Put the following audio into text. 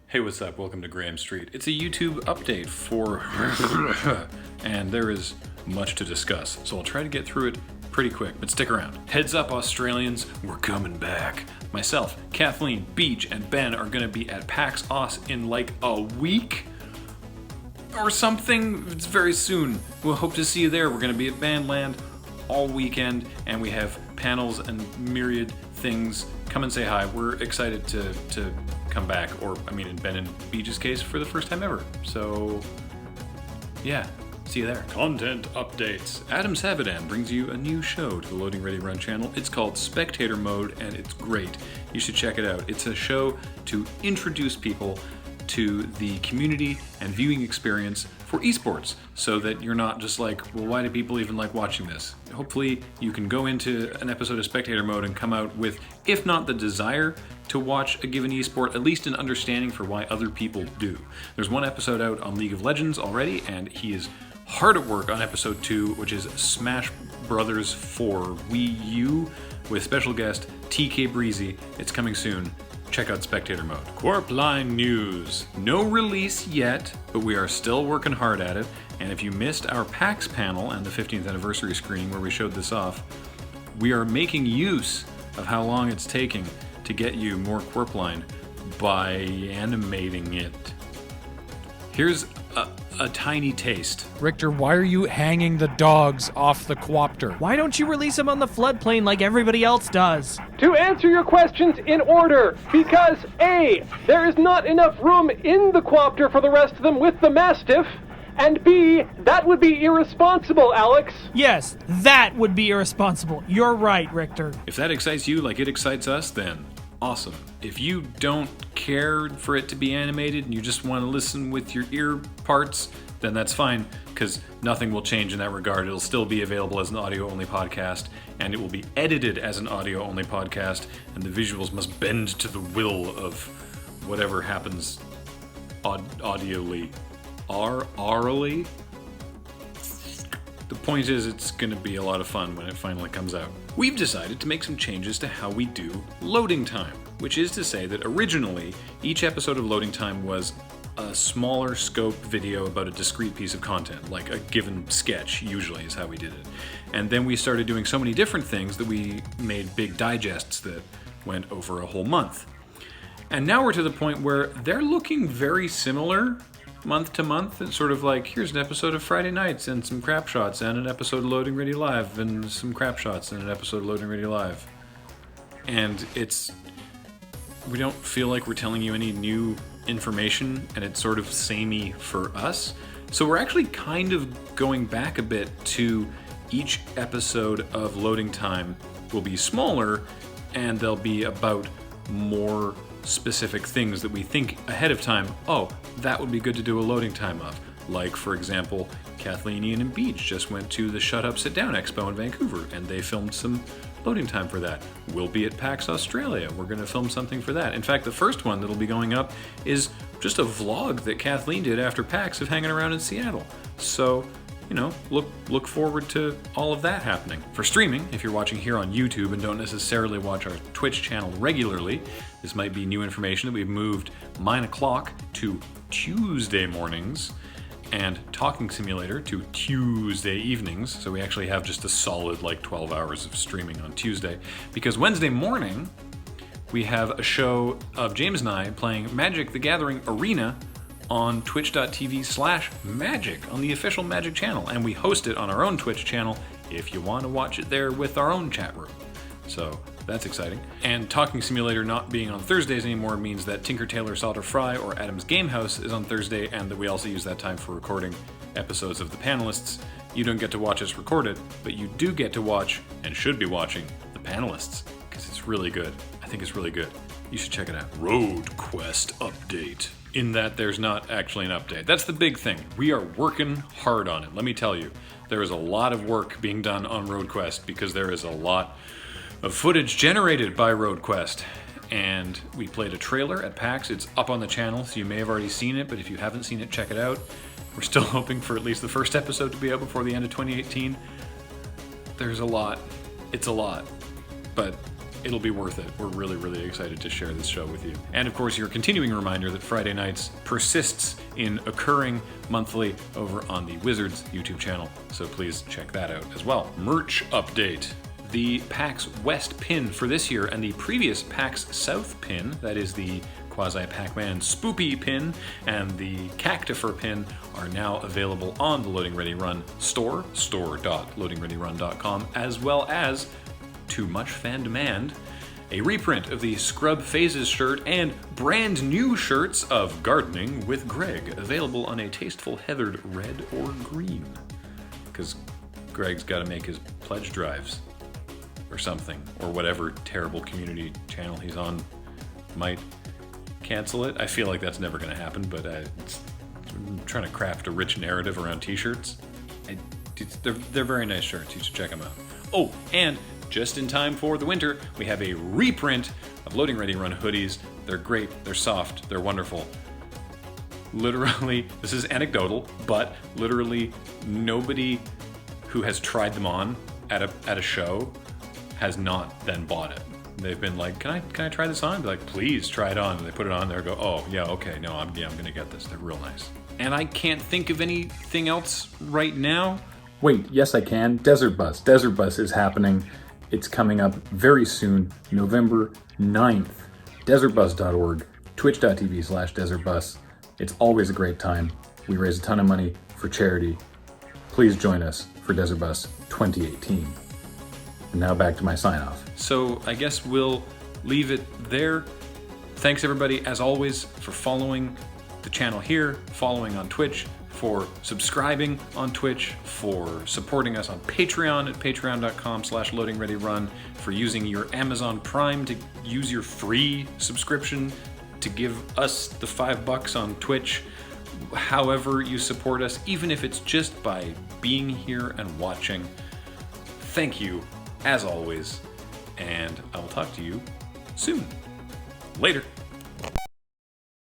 Hey, what's up? Welcome to Graham Street. It's a YouTube update for... and there is much to discuss, so I'll try to get through it pretty quick, but stick around. Heads up, Australians, we're coming back. Myself, Kathleen, Beach, and Ben are gonna be at PAX Aus in like a week or something. It's very soon. We'll hope to see you there. We're gonna be at Bandland all weekend, and we have panels and myriad things. Come and say hi. We're excited to come back, or I mean in Ben and Beach's case, for the first time ever. So yeah, see you there. Content updates. Adam Savadan brings you a new show to the Loading Ready Run channel. It's called Spectator Mode, and it's great. You should check it out. It's a show to introduce people to the community and viewing experience for esports, so that you're not just like, well, why do people even like watching this? Hopefully you can go into an episode of Spectator Mode and come out with, if not the desire to watch a given esport, at least an understanding for why other people do. There's one episode out on League of Legends already, and he is hard at work on episode 2, which is Smash Brothers 4 Wii U, with special guest TK Breezy. It's coming soon. Check out Spectator Mode. Corp Line news. No release yet, but we are still working hard at it. And if you missed our PAX panel and the 15th anniversary screening where we showed this off, we are making use of how long it's taking to get you more Corp Line by animating it. Here's a tiny taste. Richter, why are you hanging the dogs off the quopter? Why don't you release them on the floodplain like everybody else does? To answer your questions in order, because A, there is not enough room in the quopter for the rest of them with the Mastiff, and B, that would be irresponsible, Alex. Yes, that would be irresponsible. You're right, Richter. If that excites you like it excites us, then awesome. If you don't care for it to be animated and you just want to listen with your ear parts, then that's fine, because nothing will change in that regard. It'll still be available as an audio-only podcast, and it will be edited as an audio-only podcast, and the visuals must bend to the will of whatever happens audioly. Aurally? The point is, it's going to be a lot of fun when it finally comes out. We've decided to make some changes to how we do loading time, which is to say that originally, each episode of Loading Time was a smaller scope video about a discrete piece of content, like a given sketch, usually is how we did it. And then we started doing so many different things that we made big digests that went over a whole month. And now we're to the point where they're looking very similar month to month. It's sort of like, here's an episode of Friday Nights and some crap shots, and an episode of Loading Ready Live and some crap shots, and an episode of Loading Ready Live. And we don't feel like we're telling you any new information, and it's sort of samey for us. So we're actually kind of going back a bit to each episode of Loading Time will be smaller, and they'll be about more specific things that we think ahead of time, oh, that would be good to do a loading time of. Like, for example, Kathleen, Ian, and Beach just went to the Shut Up Sit Down Expo in Vancouver, and they filmed some loading time for that. We'll be at PAX Australia. We're going to film something for that. In fact, the first one that'll be going up is just a vlog that Kathleen did after PAX of hanging around in Seattle. So, you know, look forward to all of that happening. For streaming, if you're watching here on YouTube and don't necessarily watch our Twitch channel regularly, this might be new information that we've moved Mine O'Clock to Tuesday mornings and Talking Simulator to Tuesday evenings. So we actually have just a solid like 12 hours of streaming on Tuesday, because Wednesday morning we have a show of James and I playing Magic the Gathering Arena on twitch.tv/magic on the official Magic channel, and we host it on our own Twitch channel if you want to watch it there with our own chat room. So that's exciting. And Talking Simulator not being on Thursdays anymore means that Tinker Tailor Solder Fry or Adam's Game House is on Thursday, and that we also use that time for recording episodes of The Panelists. You don't get to watch us record it, but you do get to watch, and should be watching, The Panelists, because it's really good. I think it's really good. You should check it out. Road Quest update. In that there's not actually an update. That's the big thing. We are working hard on it. Let me tell you, there is a lot of work being done on Road Quest, because there is a lot of footage generated by Road Quest. And we played a trailer at PAX. It's up on the channel, so you may have already seen it, but if you haven't seen it, check it out. We're still hoping for at least the first episode to be out before the end of 2018. There's a lot. It's a lot. But It'll be worth it. We're really, really excited to share this show with you. And of course, your continuing reminder that Friday Nights persists in occurring monthly over on the Wizards YouTube channel. So please check that out as well. Merch update. The PAX West pin for this year and the previous PAX South pin, that is the Quasi-Pac-Man Spoopy pin and the Cactifer pin, are now available on the Loading Ready Run store, store.loadingreadyrun.com, as well as, to much fan demand, a reprint of the Scrub Phases shirt and brand new shirts of Gardening with Greg, available on a tasteful heathered red or green. Because Greg's got to make his pledge drives. Or something, or whatever terrible community channel he's on might cancel it. I feel like that's never going to happen, but I'm trying to craft a rich narrative around t-shirts. They're very nice shirts. You should check them out. Oh, and just in time for the winter, we have a reprint of Loading Ready Run hoodies. They're great, they're soft, they're wonderful. Literally, this is anecdotal, but literally nobody who has tried them on at a show has not then bought it. They've been like, can I try this on? I'd be like, please try it on. And they put it on there, go, oh yeah, okay, no, I'm gonna get this. They're real nice. And I can't think of anything else right now. Wait, yes I can. Desert Bus. Desert Bus is happening. It's coming up very soon, November 9th. Desertbus.org, twitch.tv/desertbus. It's always a great time. We raise a ton of money for charity. Please join us for Desert Bus 2018. And now back to my sign-off. So I guess we'll leave it there. Thanks everybody, as always, for following the channel here, following on Twitch, for subscribing on Twitch, for supporting us on Patreon at patreon.com/loadingreadyrun, for using your Amazon Prime to use your free subscription to give us the $5 on Twitch. However you support us, even if it's just by being here and watching. Thank you, as always, and I will talk to you soon. Later.